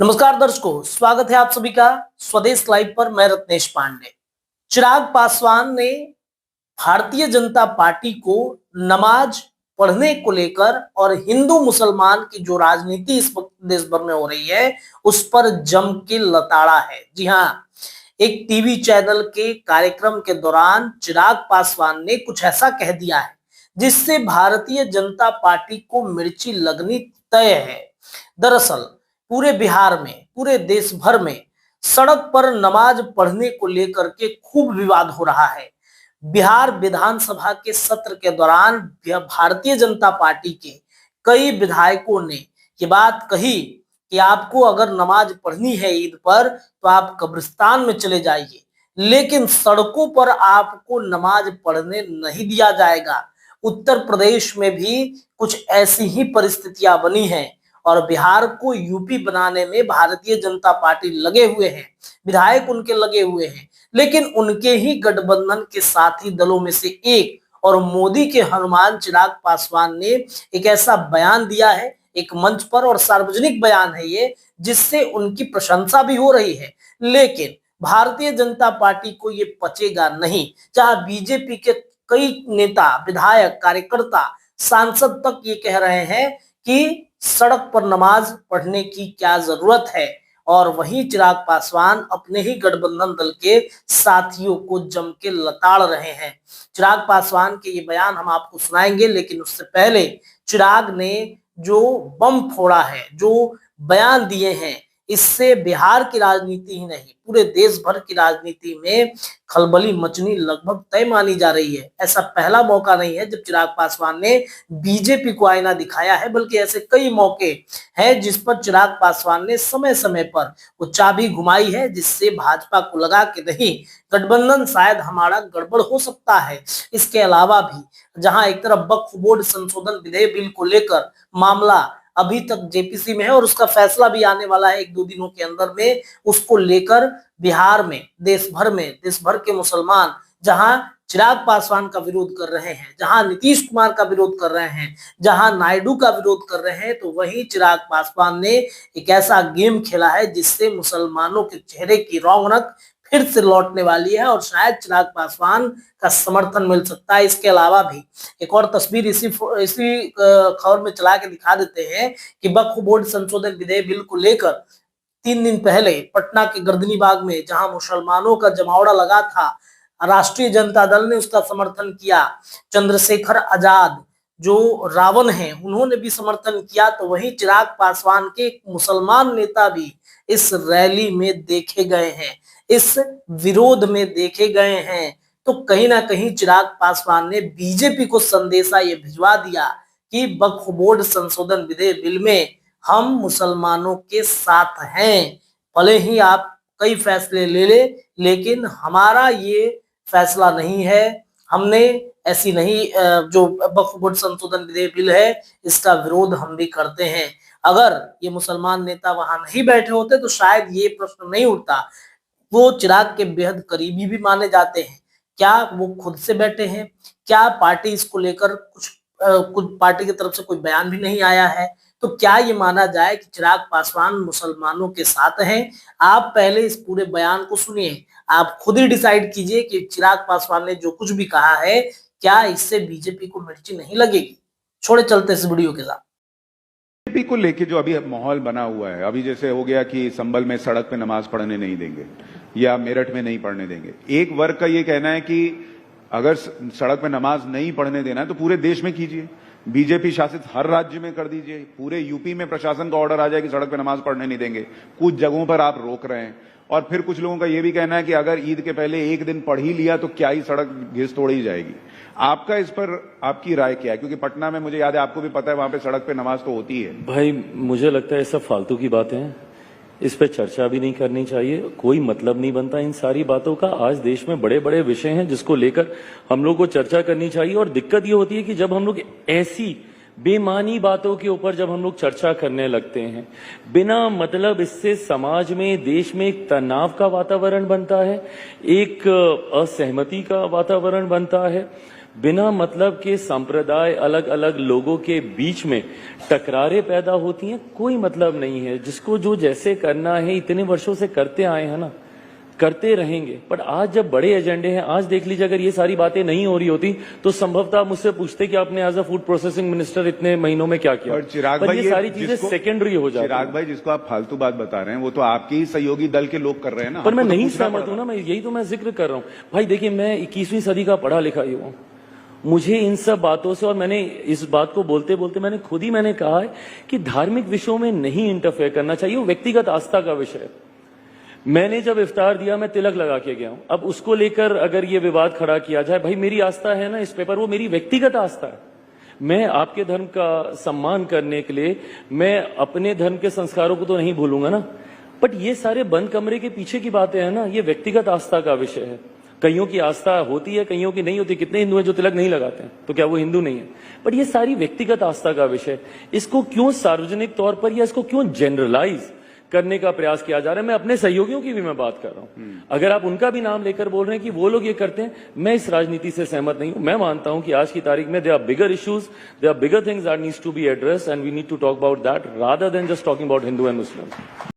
नमस्कार दर्शकों, स्वागत है आप सभी का स्वदेश लाइव पर। मैं रत्नेश पांडे। चिराग पासवान ने भारतीय जनता पार्टी को नमाज पढ़ने को लेकर और हिंदू मुसलमान की जो राजनीति इस वक्त देश भर में हो रही है उस पर जम के लताड़ा है। जी हाँ, एक टीवी चैनल के कार्यक्रम के दौरान चिराग पासवान ने कुछ ऐसा कह दिया है जिससे भारतीय जनता पार्टी को मिर्ची लगनी तय है। दरअसल पूरे बिहार में, पूरे देश भर में सड़क पर नमाज पढ़ने को लेकर के खूब विवाद हो रहा है। बिहार विधानसभा के सत्र के दौरान भारतीय जनता पार्टी के कई विधायकों ने ये बात कही कि आपको अगर नमाज पढ़नी है ईद पर तो आप कब्रिस्तान में चले जाइए, लेकिन सड़कों पर आपको नमाज पढ़ने नहीं दिया जाएगा। उत्तर प्रदेश में भी कुछ ऐसी ही परिस्थितियां बनी हैं और बिहार को यूपी बनाने में भारतीय जनता पार्टी लगे हुए हैं, विधायक उनके लगे हुए हैं, लेकिन उनके ही गठबंधन के साथी दलों में से एक और मोदी के हनुमान चिराग पासवान ने एक ऐसा बयान दिया है, एक मंच पर, और सार्वजनिक बयान है ये, जिससे उनकी प्रशंसा भी हो रही है। लेकिन भारतीय जनता पार्टी को ये पचेगा नहीं। जहां बीजेपी के कई नेता, विधायक, कार्यकर्ता, सांसद तक ये कह रहे हैं कि सड़क पर नमाज पढ़ने की क्या जरूरत है, और वहीं चिराग पासवान अपने ही गठबंधन दल के साथियों को जम के लताड़ रहे हैं। चिराग पासवान के ये बयान हम आपको सुनाएंगे, लेकिन उससे पहले चिराग ने जो बम फोड़ा है, जो बयान दिए हैं, इससे बिहार की राजनीति ही नहीं पूरे देश भर की राजनीति में खलबली मचनी लगभग तय मानी जा रही है। ऐसा पहला मौका नहीं है जब चिराग पासवान ने बीजेपी को आईना दिखाया है, बल्कि ऐसे कई मौके हैं जिस पर चिराग पासवान ने समय समय पर वो चाबी घुमाई है, जिससे भाजपा को लगा कि नहीं, गठबंधन शायद हमारा गड़बड़ हो सकता है। इसके अलावा भी जहां एक तरफ वक्फ बोर्ड संशोधन विधेयक बिल को लेकर मामला अभी तक जेपीसी में है और उसका फैसला भी आने वाला है 1-2 दिनों के अंदर में, उसको लेकर बिहार में, देश भर के मुसलमान जहां चिराग पासवान का विरोध कर रहे हैं, जहां नीतीश कुमार का विरोध कर रहे हैं, जहां नायडू का विरोध कर रहे हैं, तो वहीं चिराग पासवान ने एक ऐसा गेम खेला है जिससे मुसलमानों के चेहरे की रौनक फिर से लौटने वाली है और शायद चिराग पासवान का समर्थन मिल सकता है। इसके अलावा भी एक और तस्वीर इसी खबर में चला के दिखा देते हैं कि वक्फ बोर्ड संशोधन विधेयक बिल को लेकर 3 दिन पहले पटना के गर्दनी बाग में जहां मुसलमानों का जमावड़ा लगा था, राष्ट्रीय जनता दल ने उसका समर्थन किया। चंद्रशेखर आजाद जो रावण हैं, उन्होंने भी समर्थन किया। तो वहीं चिराग पासवान के मुसलमान नेता भी इस रैली में देखे गए हैं, इस विरोध में देखे गए हैं। तो कहीं ना कहीं चिराग पासवान ने बीजेपी को संदेशा ये भिजवा दिया कि वक्फ बोर्ड संशोधन विधेयक बिल में हम मुसलमानों के साथ हैं, भले ही आप कई फैसले ले ले, लेकिन हमारा ये फैसला नहीं है। हमने ऐसी नहीं, जो वक्फ बोर्ड संशोधन विधेयक बिल है इसका विरोध हम भी करते हैं। अगर ये मुसलमान नेता वहां नहीं बैठे होते तो शायद ये प्रश्न नहीं उठता। वो चिराग के बेहद करीबी भी माने जाते हैं। क्या वो खुद से बैठे हैं? क्या पार्टी इसको लेकर कुछ पार्टी की तरफ से कोई बयान भी नहीं आया है? तो क्या ये माना जाए कि चिराग पासवान मुसलमानों के साथ हैं? आप पहले इस पूरे बयान को सुनिए, आप खुद ही डिसाइड कीजिए कि चिराग पासवान ने जो कुछ भी कहा है, क्या इससे बीजेपी को मिर्ची नहीं लगेगी? छोड़े चलते इस वीडियो के साथ। बीजेपी को लेके जो अभी माहौल बना हुआ है, अभी जैसे हो गया कि संभल में सड़क पे नमाज पढ़ने नहीं देंगे या मेरठ में नहीं पढ़ने देंगे। एक वर्ग का ये कहना है कि अगर सड़क पे नमाज नहीं पढ़ने देना है तो पूरे देश में कीजिए, बीजेपी शासित हर राज्य में कर दीजिए। पूरे यूपी में प्रशासन का ऑर्डर आ जाए कि सड़क पे नमाज पढ़ने नहीं देंगे। कुछ जगहों पर आप रोक रहे हैं। और फिर कुछ लोगों का यह भी कहना है कि अगर ईद के पहले एक दिन पढ़ ही लिया तो क्या ही सड़क घिस तोड़ ही जाएगी। आपका इस पर आपकी राय क्या है? क्योंकि पटना में मुझे याद है, आपको भी पता है, वहां पे सड़क पे नमाज तो होती है। भाई मुझे लगता है ये सब फालतू की बातें हैं, इस पे चर्चा भी नहीं करनी चाहिए, कोई मतलब नहीं बनता इन सारी बातों का। आज देश में बड़े बड़े विषय हैं जिसको लेकर हम लोग को चर्चा करनी चाहिए। और दिक्कत ये होती है कि जब हम लोग ऐसी बेमानी बातों के ऊपर जब हम लोग चर्चा करने लगते हैं, बिना मतलब इससे समाज में, देश में एक तनाव का वातावरण बनता है, एक असहमति का वातावरण बनता है। बिना मतलब के संप्रदाय अलग अलग लोगों के बीच में टकरारें पैदा होती हैं, कोई मतलब नहीं है। जिसको जो जैसे करना है इतने वर्षों से करते आए हैं ना, करते रहेंगे। पर आज जब बड़े एजेंडे हैं, आज देख लीजिए अगर ये सारी बातें नहीं हो रही होती तो संभवतः आप मुझसे पूछते कि आपने as a food processing minister इतने महीनों में क्या किया। और चिराग पर भाई, ये सारी चीजें सेकेंडरी हो जाती चिराग हैं। भाई, जिसको आप फालतू बात बता रहे हैं वो तो आपके ही सहयोगी दल के लोग कर रहे हैं ना। पर मैं हमको तो नहीं पूछना सहमत पड़ हूं रहा ना, मैं यही तो मैं जिक्र कर रहा हूं भाई। देखिए, मैं 21वीं सदी का पढ़ा लिखा युवा हूं। मुझे इन सब बातों से, और मैंने इस बात को बोलते बोलते मैंने कहा है कि धार्मिक विषयों में नहीं इंटरफेयर करना चाहिए, वो व्यक्तिगत आस्था का विषय है। मैंने जब इफ्तार दिया मैं तिलक लगा के गया हूं। अब उसको लेकर अगर ये विवाद खड़ा किया जाए, भाई मेरी आस्था है ना इस पेपर, वो मेरी व्यक्तिगत आस्था है। मैं आपके धर्म का सम्मान करने के लिए मैं अपने धर्म के संस्कारों को तो नहीं भूलूंगा ना। बट ये सारे बंद कमरे के पीछे की बातें हैं ना, ये व्यक्तिगत आस्था का विषय है। कईयों की आस्था होती है, कईयों की नहीं होती। कितने हिंदू हैं जो तिलक नहीं लगाते हैं, तो क्या वो हिंदू नहीं है? बट ये सारी व्यक्तिगत आस्था का विषय, इसको क्यों सार्वजनिक तौर पर या इसको क्यों जनरलाइज करने का प्रयास किया जा रहा है? मैं अपने सहयोगियों की भी मैं बात कर रहा हूं। अगर आप उनका भी नाम लेकर बोल रहे हैं कि वो लोग ये करते हैं, मैं इस राजनीति से सहमत नहीं हूं। मैं मानता हूं कि आज की तारीख में there are bigger issues, there are bigger things that needs to be addressed and we need to talk about that rather than just talking about Hindu and Muslim.